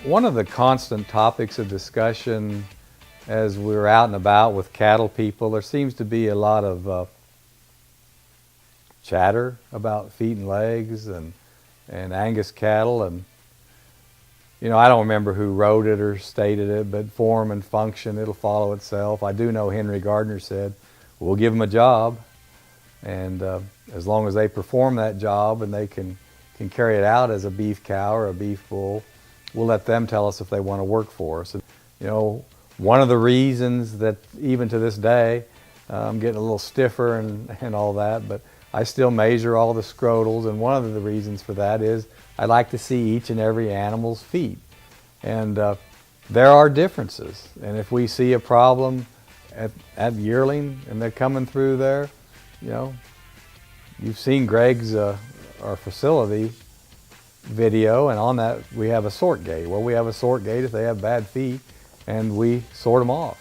One of the constant topics of discussion as we're out and about with cattle people, there seems to be a lot of chatter about feet and legs and Angus cattle. And I don't remember who wrote it or stated it, but form and function, it'll follow itself. I do know Henry Gardiner said, we'll give them a job, and as long as they perform that job and they can carry it out as a beef cow or a beef bull, we'll let them tell us if they want to work for us. One of the reasons that even to this day, I'm getting a little stiffer and all that, but I still measure all the scrotals, and one of the reasons for that is I like to see each and every animal's feet. And there are differences, and if we see a problem at yearling and they're coming through there, you've seen Greg's our facility video, and on that we have a sort gate. Well, we have a sort gate if they have bad feet, and we sort them off.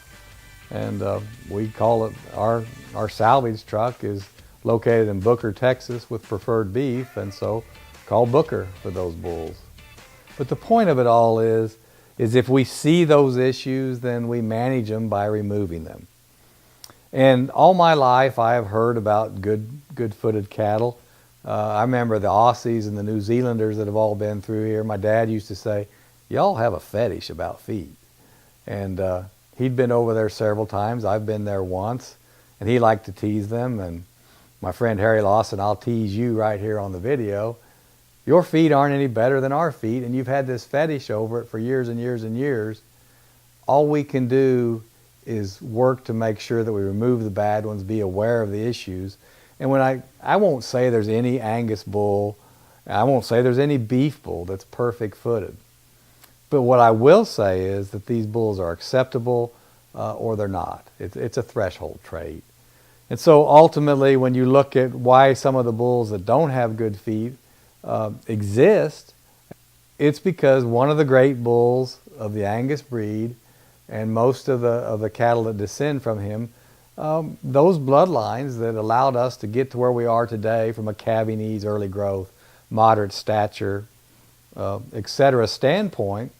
And we call it, our salvage truck is located in Booker, Texas with preferred beef, and so call Booker for those bulls. But the point of it all is if we see those issues, then we manage them by removing them. And all my life I have heard about good-footed cattle. I remember the Aussies and the New Zealanders that have all been through here. My dad used to say, y'all have a fetish about feet. And he'd been over there several times. I've been there once, and he liked to tease them. And my friend Harry Lawson, I'll tease you right here on the video. Your feet aren't any better than our feet, and you've had this fetish over it for years and years and years. All we can do is work to make sure that we remove the bad ones, be aware of the issues. And when I won't say there's any Angus bull, I won't say there's any beef bull that's perfect footed. But what I will say is that these bulls are acceptable or they're not. It's a threshold trait. And so ultimately, when you look at why some of the bulls that don't have good feet exist, it's because one of the great bulls of the Angus breed and most of the cattle that descend from him, those bloodlines that allowed us to get to where we are today from a calving ease, early growth, moderate stature, etc. standpoint,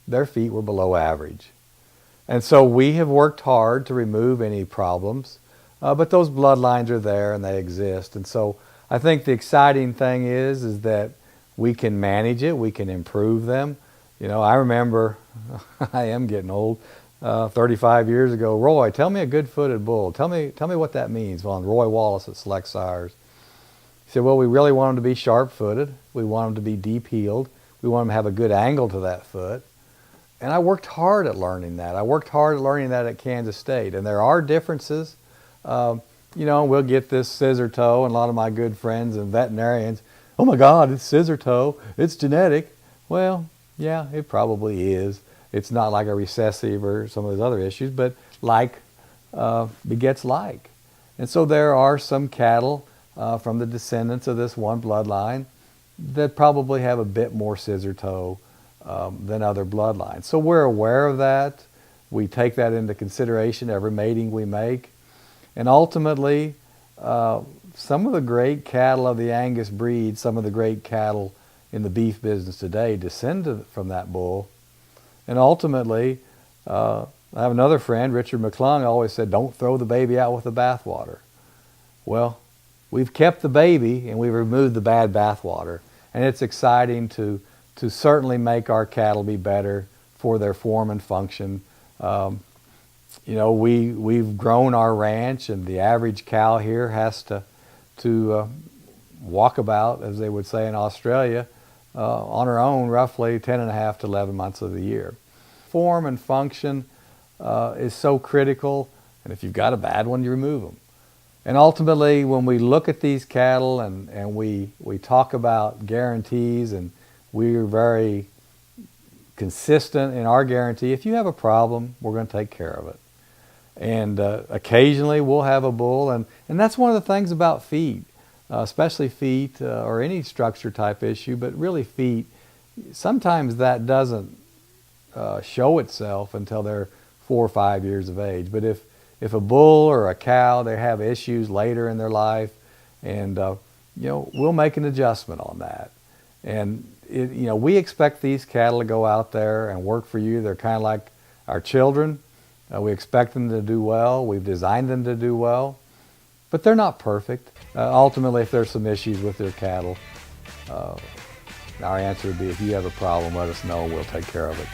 their feet were below average. And so we have worked hard to remove any problems, but those bloodlines are there and they exist. And so I think the exciting thing is that we can manage it, we can improve them. I remember, I am getting old, 35 years ago, Roy, tell me a good-footed bull. Tell me what that means. Well, Roy Wallace at Select Sires. He said, well, we really want them to be sharp-footed. We want them to be deep-heeled. We want them to have a good angle to that foot. And I worked hard at learning that. I worked hard at learning that at Kansas State. And there are differences. We'll get this scissor toe, and a lot of my good friends and veterinarians, oh my God, it's scissor toe. It's genetic. Well, yeah, it probably is. It's not like a recessive or some of those other issues, but like begets like. And so there are some cattle from the descendants of this one bloodline that probably have a bit more scissor toe than other bloodlines. So we're aware of that. We take that into consideration every mating we make. And ultimately, some of the great cattle of the Angus breed, some of the great cattle in the beef business today descended from that bull. And ultimately, I have another friend, Richard McClung, always said, don't throw the baby out with the bathwater. Well, we've kept the baby and we've removed the bad bathwater. And it's exciting to certainly make our cattle be better for their form and function. We've grown our ranch, and the average cow here has to walk about, as they would say in Australia, on her own roughly 10 and a half to 11 months of the year. Form and function is so critical, and if you've got a bad one, you remove them. And ultimately, when we look at these cattle and we talk about guarantees, and we're very consistent in our guarantee, if you have a problem, we're going to take care of it. And occasionally we'll have a bull, and that's one of the things about feet, especially feet or any structure type issue, but really feet, sometimes that doesn't show itself until they're 4 or 5 years of age. But if a bull or a cow, they have issues later in their life, and we'll make an adjustment on that. And we expect these cattle to go out there and work for you. They're kind of like our children. We expect them to do well. We've designed them to do well, but they're not perfect. Ultimately, if there's some issues with your cattle, our answer would be, if you have a problem, let us know and we'll take care of it.